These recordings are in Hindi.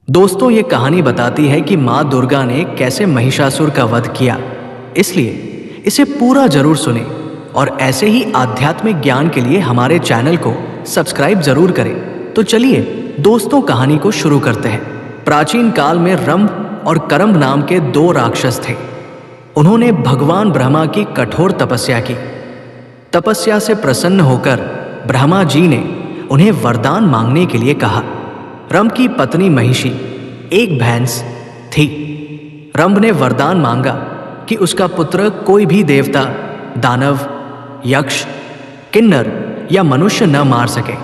दोस्तों, ये कहानी बताती है कि माँ दुर्गा ने कैसे महिषासुर का वध किया। इसलिए इसे पूरा जरूर सुने और ऐसे ही आध्यात्मिक ज्ञान के लिए हमारे चैनल को सब्सक्राइब जरूर करें। तो चलिए दोस्तों, कहानी को शुरू करते हैं। प्राचीन काल में रंभ और करम्भ नाम के दो राक्षस थे। उन्होंने भगवान ब्रह्मा की कठोर तपस्या की। तपस्या से प्रसन्न होकर ब्रह्मा जी ने उन्हें वरदान मांगने के लिए कहा। रंभ की पत्नी महिषी एक भैंस थी। रंभ ने वरदान मांगा कि उसका पुत्र कोई भी देवता, दानव, यक्ष, किन्नर या मनुष्य न मार सके।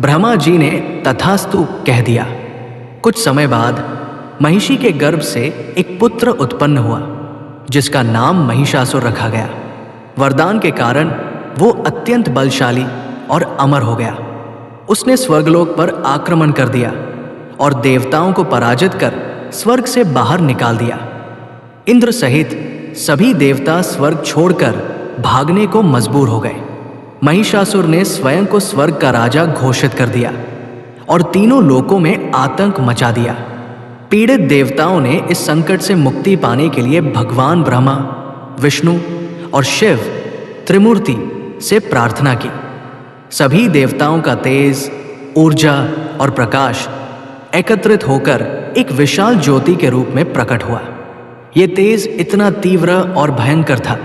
ब्रह्मा जी ने तथास्तु कह दिया। कुछ समय बाद महिषी के गर्भ से एक पुत्र उत्पन्न हुआ, जिसका नाम महिषासुर रखा गया। वरदान के कारण वो अत्यंत बलशाली और अमर हो गया। उसने स्वर्गलोक पर आक्रमण कर दिया और देवताओं को पराजित कर स्वर्ग से बाहर निकाल दिया। इंद्र सहित सभी देवता स्वर्ग छोड़कर भागने को मजबूर हो गए। महिषासुर ने स्वयं को स्वर्ग का राजा घोषित कर दिया और तीनों लोकों में आतंक मचा दिया। पीड़ित देवताओं ने इस संकट से मुक्ति पाने के लिए भगवान ब्रह्मा, विष्णु और शिव त्रिमूर्ति से प्रार्थना की। सभी देवताओं का तेज, ऊर्जा और प्रकाश एकत्रित होकर एक विशाल ज्योति के रूप में प्रकट हुआ। यह तेज इतना तीव्र और भयंकर था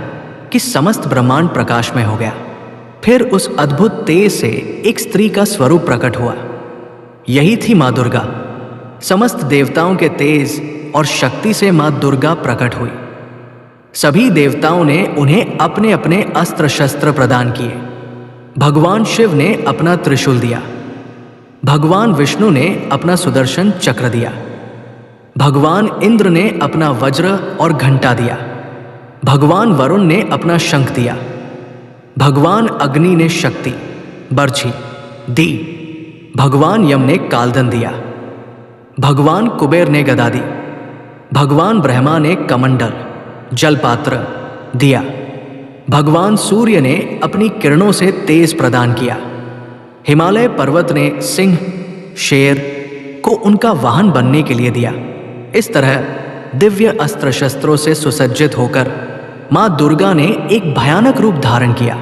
कि समस्त ब्रह्मांड प्रकाशमय हो गया। फिर उस अद्भुत तेज से एक स्त्री का स्वरूप प्रकट हुआ। यही थी माँ दुर्गा। समस्त देवताओं के तेज और शक्ति से माँ दुर्गा प्रकट हुई। सभी देवताओं ने उन्हें अपने अपने अस्त्र शस्त्र प्रदान किए। भगवान शिव ने अपना त्रिशूल दिया। भगवान विष्णु ने अपना सुदर्शन चक्र दिया। भगवान इंद्र ने अपना वज्र और घंटा दिया। भगवान वरुण ने अपना शंख दिया। भगवान अग्नि ने शक्ति, बर्छी दी। भगवान यम ने कालदन दिया। भगवान कुबेर ने गदा दी। भगवान ब्रह्मा ने कमंडल, जलपात्र दिया। भगवान सूर्य ने अपनी किरणों से तेज प्रदान किया। हिमालय पर्वत ने सिंह, शेर को उनका वाहन बनने के लिए दिया। इस तरह दिव्य अस्त्र शस्त्रों से सुसज्जित होकर माँ दुर्गा ने एक भयानक रूप धारण किया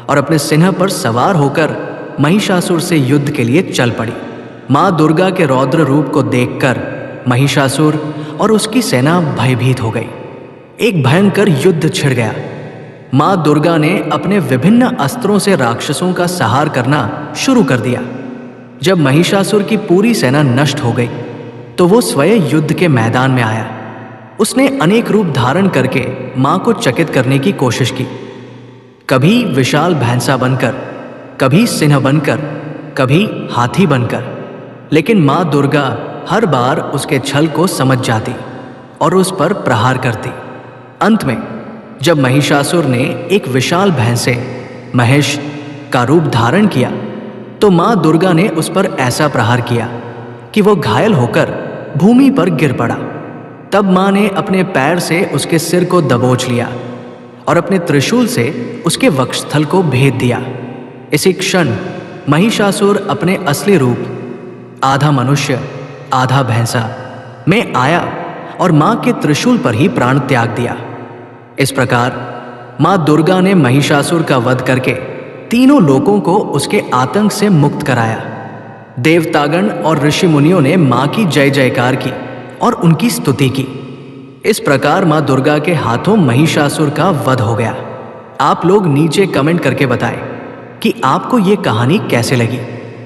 और अपने सिंह पर सवार होकर महिषासुर से युद्ध के लिए चल पड़ी। माँ दुर्गा के रौद्र रूप को देखकर महिषासुर और उसकी सेना भयभीत हो गई। एक भयंकर युद्ध छिड़ गया। माँ दुर्गा ने अपने विभिन्न अस्त्रों से राक्षसों का संहार करना शुरू कर दिया। जब महिषासुर की पूरी सेना नष्ट हो गई तो वो स्वयं युद्ध के मैदान में आया। उसने अनेक रूप धारण करके माँ को चकित करने की कोशिश की। कभी विशाल भैंसा बनकर, कभी सिंह बनकर, कभी हाथी बनकर। लेकिन माँ दुर्गा हर बार उसके छल को समझ जाती और उस पर प्रहार करती। अंत में जब महिषासुर ने एक विशाल भैंसे, महेश का रूप धारण किया तो माँ दुर्गा ने उस पर ऐसा प्रहार किया कि वो घायल होकर भूमि पर गिर पड़ा। तब माँ ने अपने पैर से उसके सिर को दबोच लिया और अपने त्रिशूल से उसके वक्षस्थल को भेद दिया। इसी क्षण महिषासुर अपने असली रूप, आधा मनुष्य आधा भैंसा में आया और माँ के त्रिशूल पर ही प्राण त्याग दिया। इस प्रकार माँ दुर्गा ने महिषासुर का वध करके तीनों लोकों को उसके आतंक से मुक्त कराया। देवतागण और ऋषि मुनियों ने माँ की जय जयकार की और उनकी स्तुति की। इस प्रकार माँ दुर्गा के हाथों महिषासुर का वध हो गया। आप लोग नीचे कमेंट करके बताएं कि आपको ये कहानी कैसे लगी।